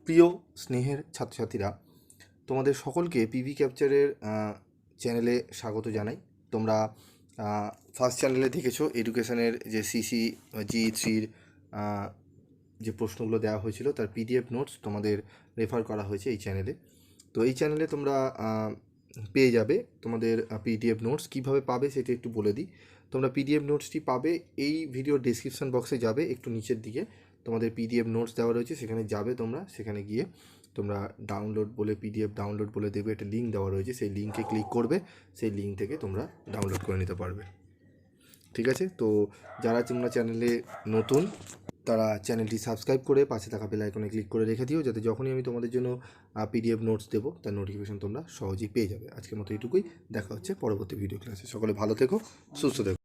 প্রিয় স্নেহের ছাত্রছাত্রীরা, তোমাদের সকলকে পিভি ক্যাপচারের চ্যানেলে স্বাগত জানাই। তোমরা ফার্স্ট চ্যানেলে দেখেছো এডুকেশনের যে সিসি জি3-র যে প্রশ্নগুলো দেওয়া হয়েছিল তার পিডিএফ নোটস তোমাদের রেফার করা হয়েছে এই চ্যানেলে। তো এই চ্যানেলে তোমরা পেয়ে যাবে তোমাদের পিডিএফ নোটস। কীভাবে পাবে সেটা একটু বলে দিই। তোমরা পিডিএফ নোটসটি পাবে এই ভিডিওর ডেসক্রিপশন বক্সে যাবে, একটু নিচের দিকে তোমাদের পিডিএফ নোটস দেওয়া রয়েছে, সেখানে যাবে তোমরা। সেখানে গিয়ে তোমরা ডাউনলোড বলে পিডিএফ ডাউনলোড বলে দেবে, একটা লিঙ্ক দেওয়া রয়েছে, সেই লিঙ্কে ক্লিক করবে, সেই লিঙ্ক থেকে তোমরা ডাউনলোড করে নিতে পারবে। ঠিক আছে? তো যারা তোমরা চ্যানেলে নতুন তারা চ্যানেলটি সাবস্ক্রাইব করে পাশে থাকা বেল আইকনে ক্লিক করে রেখে দিও, যাতে যখনই আমি তোমাদের জন্য পিডিএফ নোটস দেবো তার নোটিফিকেশন তোমরা সহজেই পেয়ে যাবে। আজকের মতো এইটুকুই, দেখা হচ্ছে পরবর্তী ভিডিও ক্লাসে। সকলে ভালো থেকো, সুস্থ থেকো।